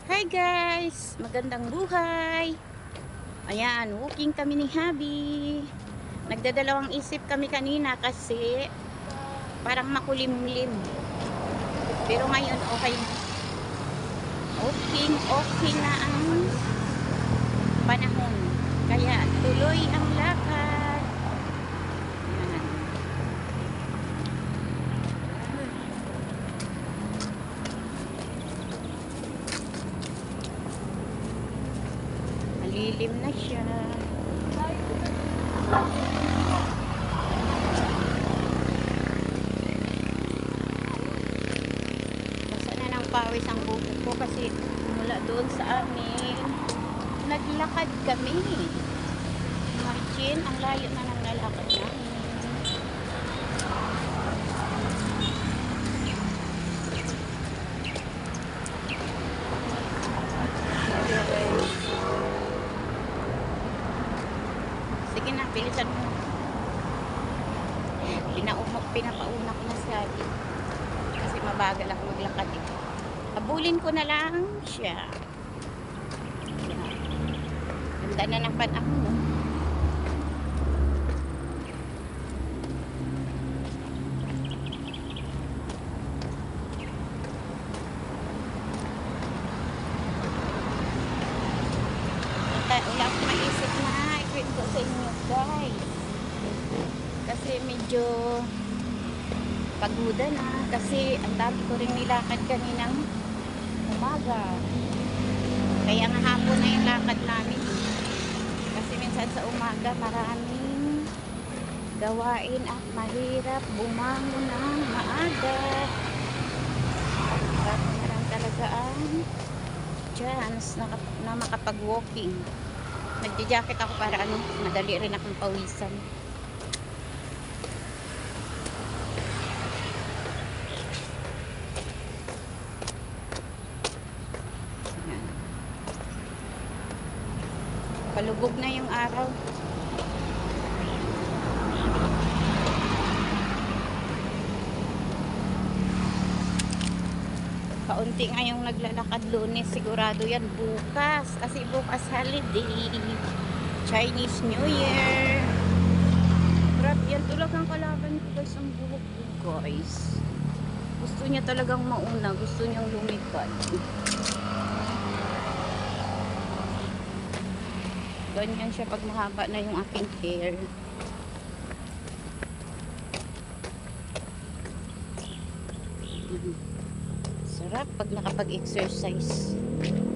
Hi guys! Magandang buhay! Ayan, walking kami ni Habi. Nagdadalawang isip kami kanina kasi parang makulimlim. Pero ngayon okay na. Okay na ang panahon. Kaya tuloy ang lakad. Ayan. Malilim na siya. Basa na ng pawis ang buhok ko kasi mula doon sa amin naglakad kami. Imagine, ang layo na ng nalakad namin. Sige na, bilisan mo. Pinapauna ko na sa akin. Kasi mabagal ako maglakad eh. Habulin ko na lang siya. Ganda na ng panahon mo. Wala akong maisip na ikwento sa inyo guys. Kasi medyo paguda na. Kasi ang dami ko rin nilakad kaninang umaga. Kaya nga hapon na yung lakad namin. Kasi minsan sa umaga maraming gawain at mahirap bumangon ng maaga. Marami talaga ang chance na makapag-walking. Nagja-jacket ako para madali rin akong pawisan. Palubog na yung araw. Kaunti nga yung naglalakad Lunes. Sigurado yan bukas. Kasi bukas holiday. Chinese New Year. Grabe yan. Talagang kalaban ko guys ang buhok ko guys. Gusto niya talagang mauna. Gusto niyang lumipad. Ganyan siya pag mahaba na yung aking hair. Sarap pag nakapag-exercise.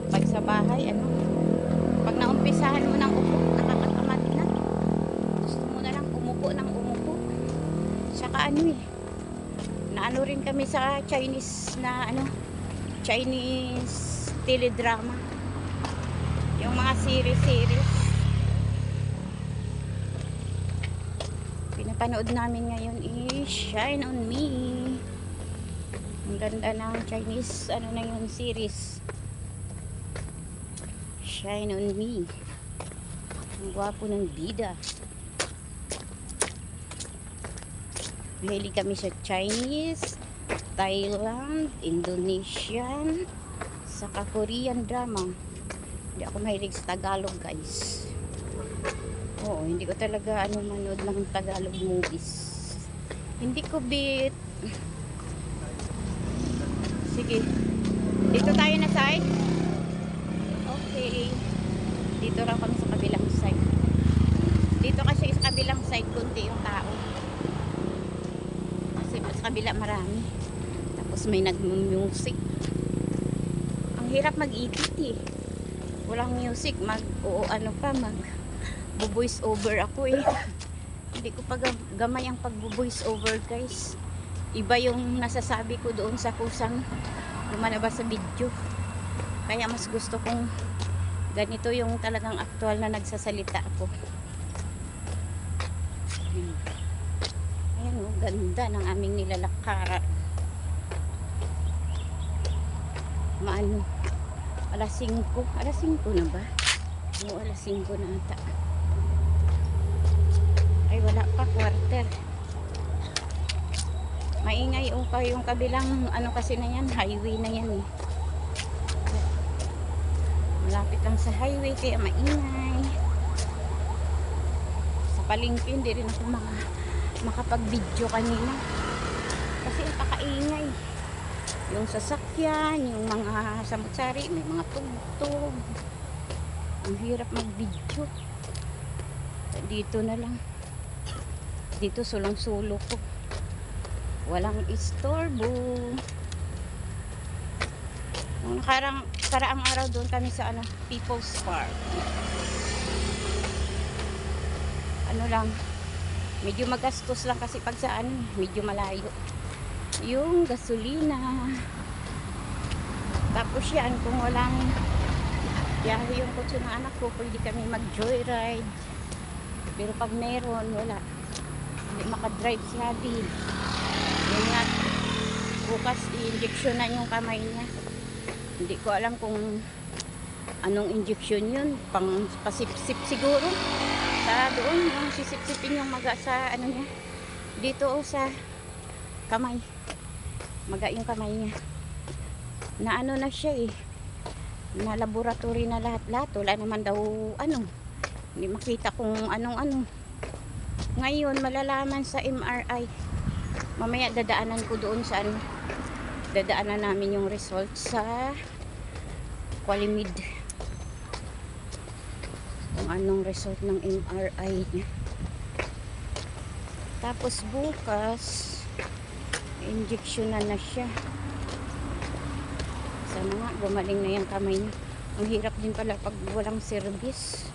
Pag sa bahay, pag naumpisahan mo ng upo, nakakatamad na. Gusto mo na lang umupo ng umupo. Saka naano rin kami sa Chinese Chinese teledrama. Yung mga series. Pinapanood namin ngayon is Shine on Me. Ang ganda ng Chinese na yung series. Shine on Me. Ang gwapo ng bida. Mahilig kami sa Chinese, Thailand, Indonesian, saka Korean drama. Hindi ako mahilig sa Tagalog guys. Oo, hindi ko talaga manood ng Tagalog movies. Hindi ko bit. Sige. Dito tayo na side. Okay. Dito raw kami sa kabilang side. Dito kasi sa kabilang side konti yung tao. Kasi sa kabila marami. Tapos may nag-music. Ang hirap mag-edit eh. Walang music. Voice over ako eh. Hindi ko pa gamay ang pag-voice over guys. Iba yung nasasabi ko doon sa kusang lumalabas sa video. Kaya mas gusto kong ganito yung talagang aktual na nagsasalita ako. Ayan ganda ng aming nilalakaran. Alas 5 na ba? Oo, alas 5 na ata. Ay wala pa, quarter. Maingay yung kabilang kasi na yan, highway na yan eh. malapit lang sa highway kaya maingay. Sa palengke hindi rin ako makapag-video kanina kasi napakaingay. Yung sasakyan, yung mga samutsari, may mga tugtog. Ang hirap mag-video. Dito na lang. Dito sulong-sulo ko. Walang istorbo. Nung karaang araw doon kami sa People's Park. Ano lang, medyo magastos lang kasi pag sa medyo malayo. Yung gasolina. Tapos yan, kung walang yaho yung kotse ng anak ko, pwede kami mag-joyride. Pero pag meron, wala. Hindi makadrive si Hadi. Yun nga, bukas i-injection na yung kamay niya. Hindi ko alam kung anong injection yun. Pang pasipsip siguro. Sa doon, yung sisipsipin yung maga sa niya. Dito sa kamay. Maga yung kamay niya. Na na siya na laboratory na lahat-lahat. Wala naman daw hindi makita kung anong ngayon malalaman sa MRI. Mamaya dadaanan ko doon sa dadaanan namin yung result sa Qualimid kung anong result ng MRI niya. Tapos bukas injection na siya. Sana nga gumaling na yung kamay niya. Ang hirap din pala pag walang service.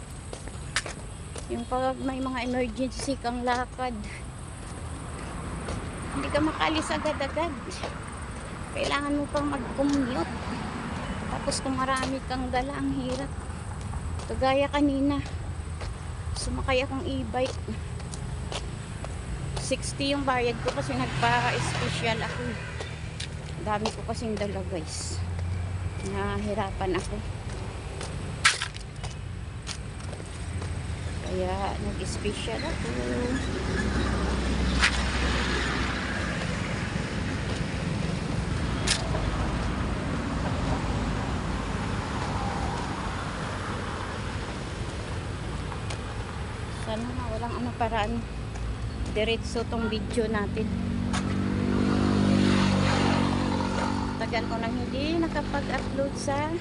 Yung pag may mga emergency kang lakad, hindi ka makalis agad-agad. Kailangan mo pang mag-commute. Tapos kung marami kang dala, ang hirap. Kagaya kanina, sumakay akong e-bike. 60 yung bayad ko kasi nagpa-special ako. Dami ko kasing dala, guys. Nahirapan ako. Kaya nag-special ako. Sana nga walang paraan. Diretso tong video natin. Tagal ko nang hindi nakapag-upload sa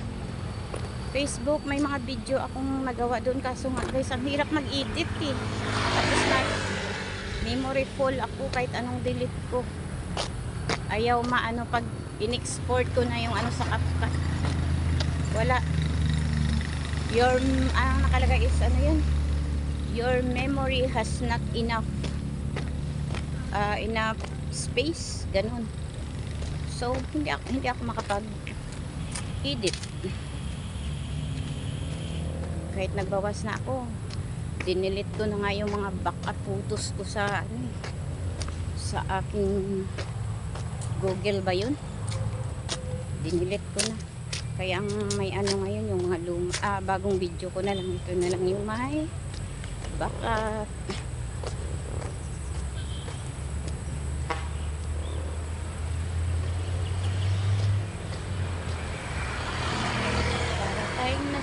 Facebook. May mga video akong nagawa doon kaso nga guys, ang hirap mag-edit Tapos memory full ako kahit anong delete ko. Ayaw pag in-export ko na yung sa CapCut. Wala. Ang nakalagay is yun? Your memory has not enough space, ganun. So hindi ako makapag-edit. Kahit nagbawas na ako, dinilit ko na nga yung mga backup photos ko sa sa aking Google ba yun? Dinilit ko na. Kaya ang may ngayon yung mga bagong video ko na lang. Ito na lang yung may backup.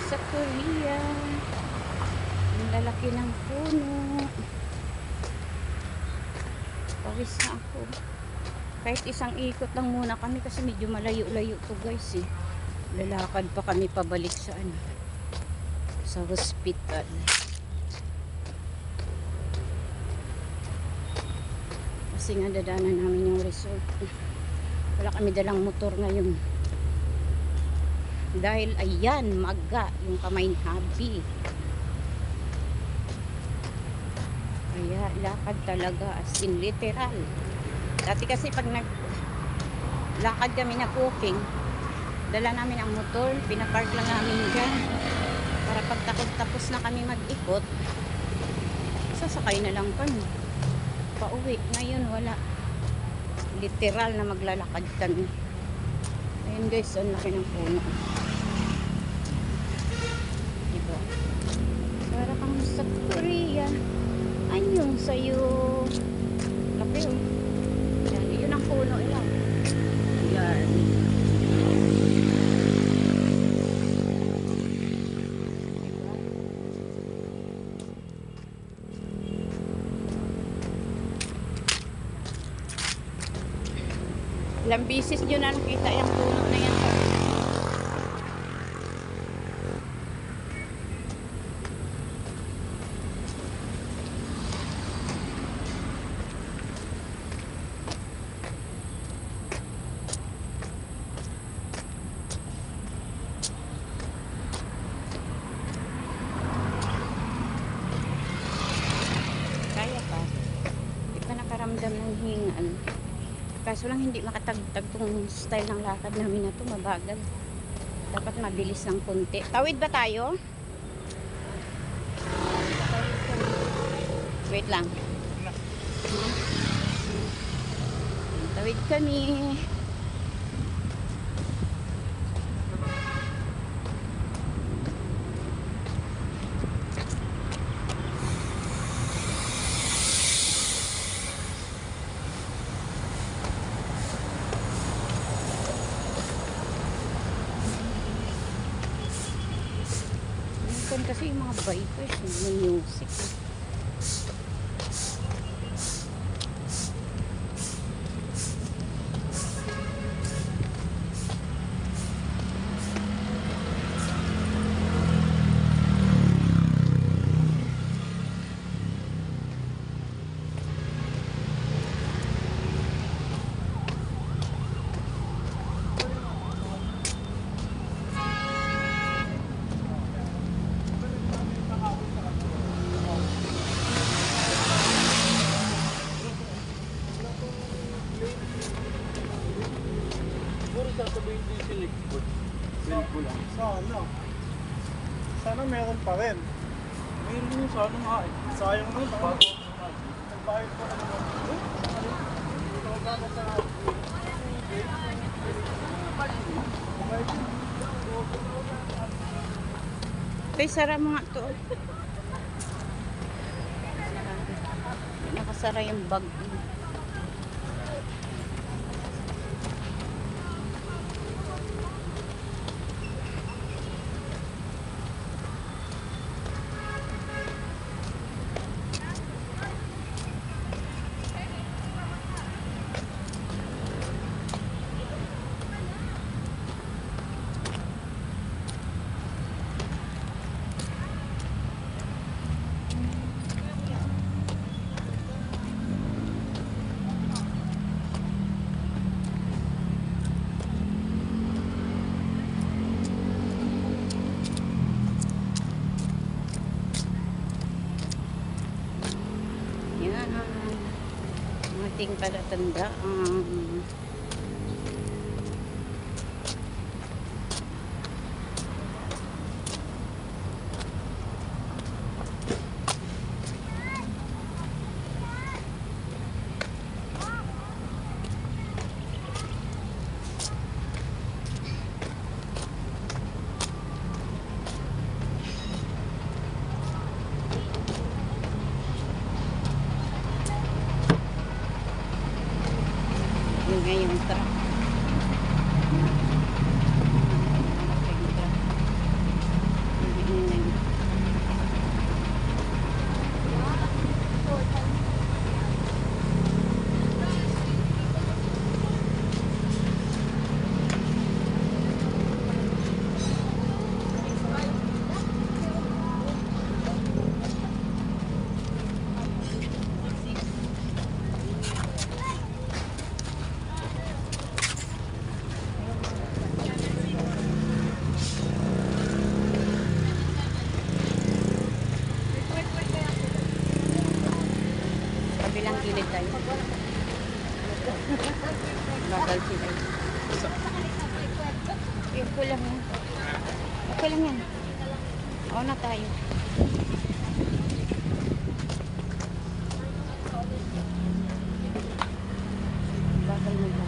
Sa Korea, ang lalaki ng puno. Pawis na ako. Kahit isang ikot lang muna kami kasi medyo malayo-layo to guys Lalakad pa kami pabalik sa sa hospital. Kasi nga dadaanan namin yung resort. Wala kami dalang motor ngayon. Dahil ayan, maga yung kamay ni Habi. Kaya lakad talaga, as in literal. Dati kasi pag naglakad kami na cooking, dala namin ang motor, pinapark lang namin dyan. Para pag tapos na kami mag-ikot, sasakay na lang kami. Pauwi. Ngayon wala. Literal na maglalakad kami. Ayun guys, ang laki ng puno. Diba? Para kang sa Korea. Anyong sa'yo. Laki Yan, yun ang puno lang. Yan. Ilang bisis nyo na nakita yung puno na yan. Kaya pa. Hindi pa nakaramdam ng hingan. Kaso lang hindi makatagtag tong style ng lakad namin na to, mabagal. Dapat mabilis ng konti. Tawid ba tayo? Wait lang. Tawid kami. Minsan kasi yung mga bikers, may music. Sasabihin din si Lickford. Silpo lang. Sana. Sana meron pa rin. Meron yung sana nga eh. Sayang nun. Nagbayad pa naman. Kay sara mo nga to. Nakasara yung bag. Yan. Ating palatandaan. Yung ngayong truck. Kabilang gilid tayo. Bakal sila. Okay lang yan. Okay lang yan. Oo na tayo. Bakal mo ba?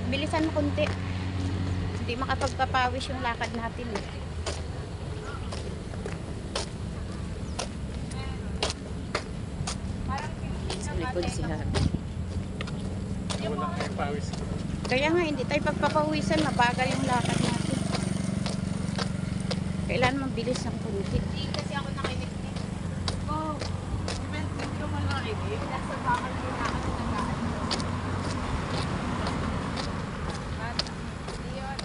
Bilisan mo konti. Hindi makapagpapawis yung lakad natin. Sa likod si Habi. Walang may pawis. Kaya nga, hindi tayo pagpapawisan, mabagal yung lakad natin. Kailangan mabilis ang kunti. Hindi kasi ako nakinig. Oh, hindi ko man nakinig. Nasa bakal ko na ako nagaan. At, hindi yun.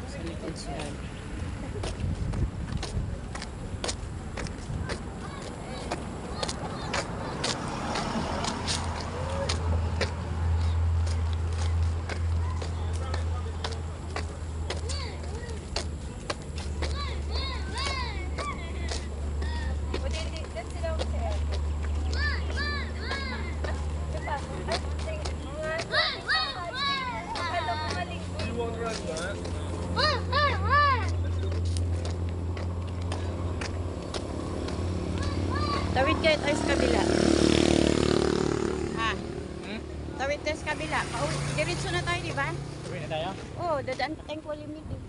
Sa likod siya. You won't run, man. Tawid kayo tayo sa kabila. Ha? Hmm? Tawid tayo sa kabila. Diretso na tayo, di ba? Uwi na tayo? Oo, dadaan pa tayong Kulimit eh.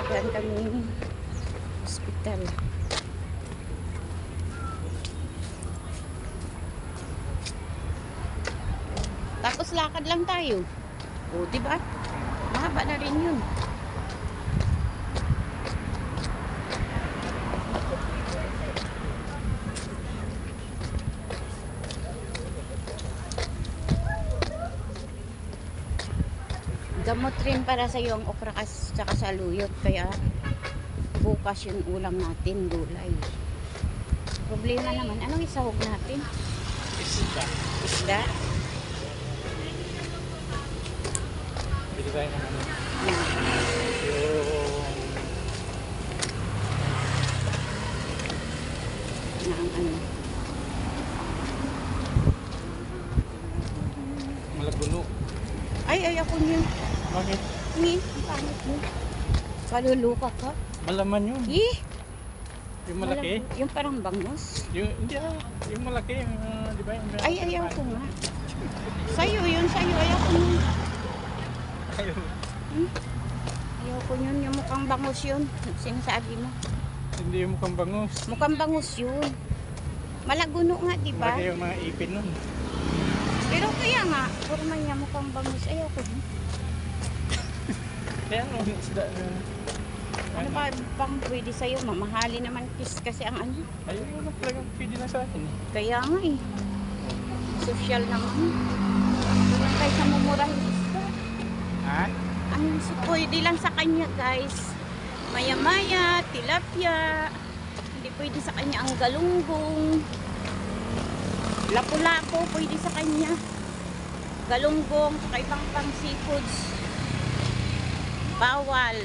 Dadaan kami hospital. Tapos lakad lang tayo. O, di ba? Mahaba na rin yun. Gamot rin para sa iyo ang okra at saka saluyot. Kaya bukas yung ulam natin, gulay. Problema naman, anong isahog natin? Isda. Isda? Bili tayo ng ano. Yan. Yung... Na ang ano. Malaguno. Ay, ayoko niyo. Bakit? Ni, ang pangit mo. Kaluluka ka. Malaman yun. Eh, Yung malaki. yung parang bangus. Yung, hindi yung malaki. Yung, di ba? Yung, Ay, ayaw ko nga. Sa'yo, yun sa'yo. Ayaw ko yun. Ayaw. Ayaw ko yun. Yung mukhang bangus yun. Sinasabi mo. Hindi yung mukhang bangus. Mukhang bangus yun. Malaguno nga, di ba? Malaki yung mga ipin nun. Pero kaya nga, forma niya mukhang bangus. Ayaw ko yun. Kaya ano, isda yun. Ano ba bang pwede sa'yo? Mamahali naman kasi ang ano. Ayun naman talaga pwede na sa akin. Kaya nga eh. Social naman. Walang kayo sa mumurang isda. Ha? Ano, pwede lang sa kanya guys. Maya-maya, tilapia. Hindi pwede sa kanya ang galunggong. Lapu-lapo, pwede sa kanya. Galunggong, saka ibang pang seafoods. Bawal.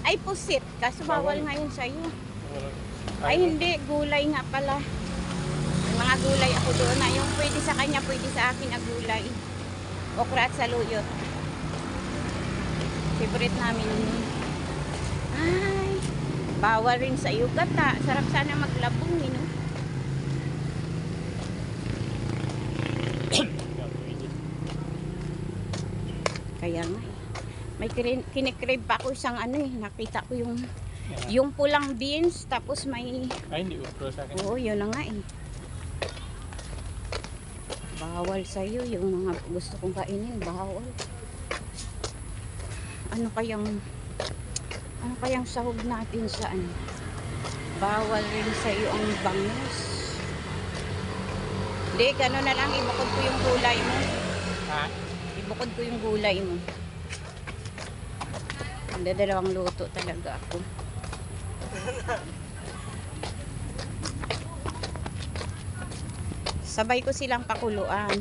Ay, pusit. Kaso bawal Bawal. ngayon sa'yo. Wala. Ay, hindi. Gulay nga pala. May mga gulay ako doon na yung pwede sa kanya, pwede sa akin na gulay. Okra at saluyot. Favorite namin yun. Ay, bawal rin sa iyo gata. Sarap sana maglabong, no? Kaya nga eh. May kinikrave pa ako isang ano eh. Nakita ko yung pulang beans, tapos may... Ay, hindi upro sa akin. Oo, yun na nga eh. Bawal sa'yo yung mga gusto kong kainin. Bawal. Ano kayang sahog natin sa ano? Bawal rin sa'yo ang bangus. Hindi, gano'n na lang. Ibukod ko yung gulay mo. Ha? Ibukod ko yung gulay mo. Dalawang luto talaga ako. Sabay ko silang pakuluan.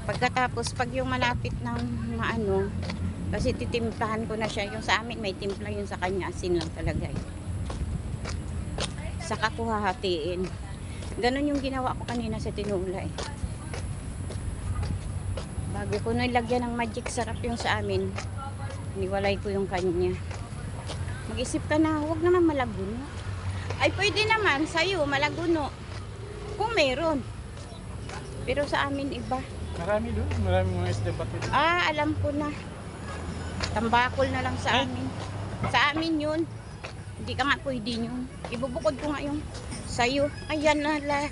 Pagkatapos, pag yung malapit ng maano, kasi titimplahan ko na siya. Yung sa amin, may timpla, yun sa kanya. Asin lang talaga eh. Saka ko hahatiin. Ganon yung ginawa ko kanina sa tinula eh. Bago ko nilagyan ng magic sarap yung sa amin, niwalay ko yung kanya. Mag-isip ka na, huwag naman malaguno. Ay, pwede naman sa'yo, malaguno. Kung meron. Pero sa amin iba. Marami doon. Marami mga isda pa doon. Ah, alam ko na. Tambakol na lang sa amin. Sa amin yun. Hindi ka nga pwede yun. Ibubukod ko nga yung sayo. Ayan na la.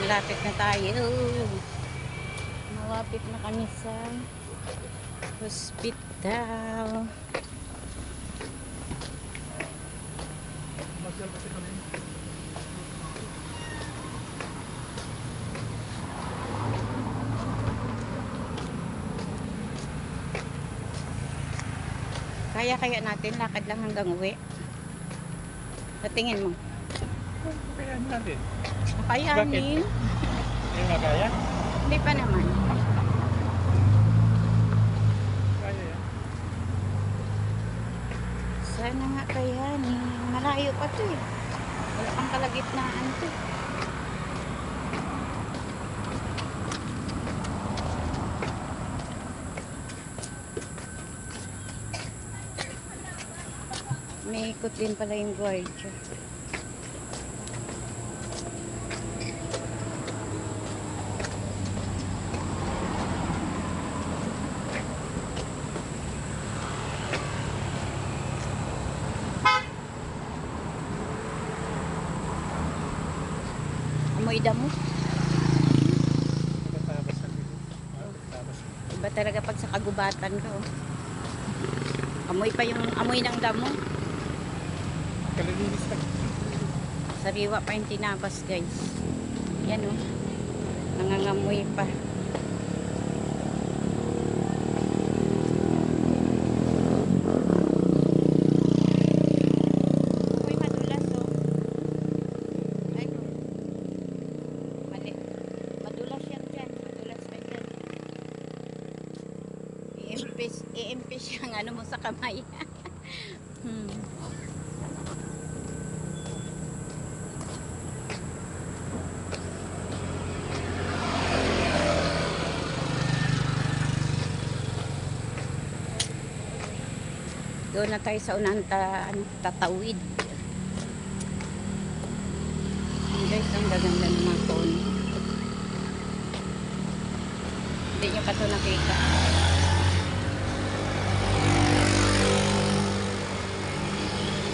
Malapit na tayo. Malapit na kami sa hospital. Masyal kasi kami. Kaya natin lakad lang hanggang uwi. Sa tingin mo? Kaya natin. Kayanin? Hindi nga kaya? Hindi pa naman. Kaya yan. Sana nga kayanin. Malayo pa to eh. Wala pang kalagitnaan to. May ikot din pala yung guardia. Amoy damo. Pagkatabas ang dito. Pagkatabas. Iba talaga pag sa kagubatan ka. Oh. Amoy pa yung amoy ng damo. Kalilinis na. Sariwa pa yung tinabas guys. Yan oh. Nangangamoy pa. Amoy madulas oh. Ay oh. Mali. Madulas yan dyan. Madulas ka dyan. I-impis yung ano mo sa kamay. Doon na tayo sa unang tatawid. Guys, ang gaganda ng mga cone. Hindi nyo pa ito nakita.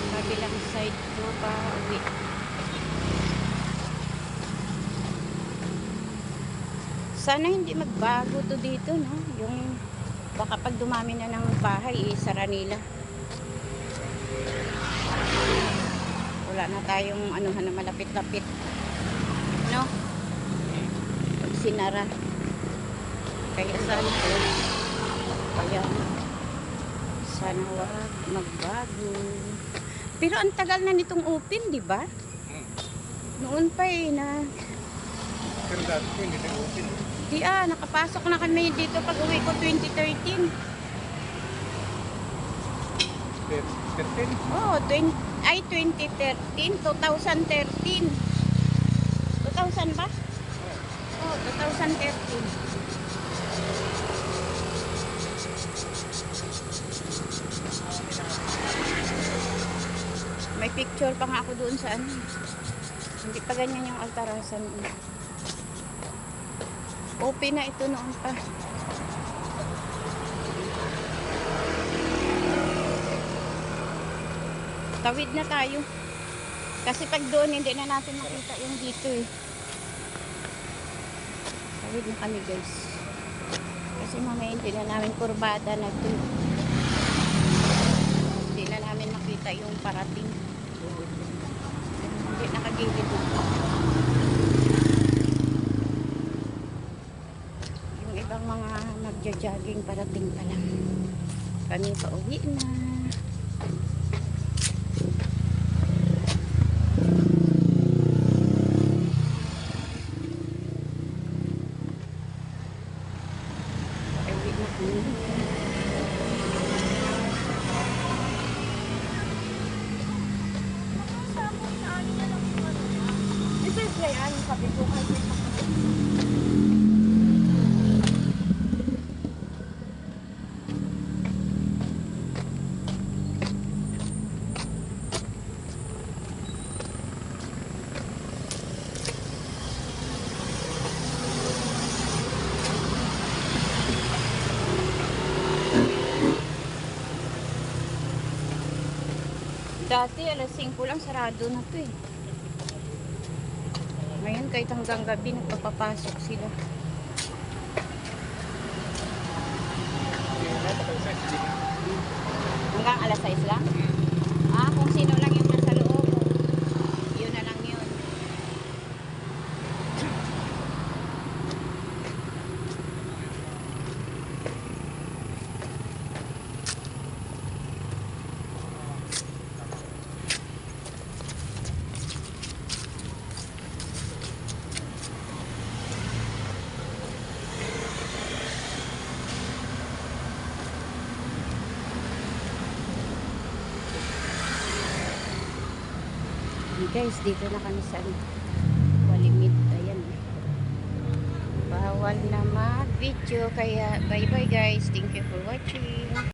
Kabilang side ko pa uwi. Sana hindi magbago to dito, no? Yung baka pag dumami na ng bahay, isara nila. Wala na tayong anuhan na malapit-lapit. No? Pag sinara. Kaya sana sana wag magbago. Pero ang tagal na nitong open, di ba? Noon pa eh na Pero dati ko hindi nag-open. di nakapasok na kami dito pag uwi ko 2013. 13? Oh, 2013, 2013. 2000 ba? Oh, 2013. May picture pa nga ako doon sa ano. Hindi pa ganyan yung altarasan. Open na ito noon pa. Tawid na tayo. Kasi pag doon, hindi na natin makita yung dito eh. Tawid na kami guys. Kasi mamaya hindi na namin kurbada na ito. Hindi na namin makita yung parating. Hindi nakagilid ito. Yung ibang mga nagja-jogging parating pa lang. Kami pa uwi na. Sabi ko kasi Dati alas 5 lang sarado na to eh. Ngayon kahit hanggang gabi nagpapapasok sila. Hanggang alas 6 lang? Ah, kung sino lang yung nasa loob. Yun na lang yun. Guys, dito na kami sa Walimit. Ayan. Bawal na mag-video. Kaya bye bye guys. Thank you for watching.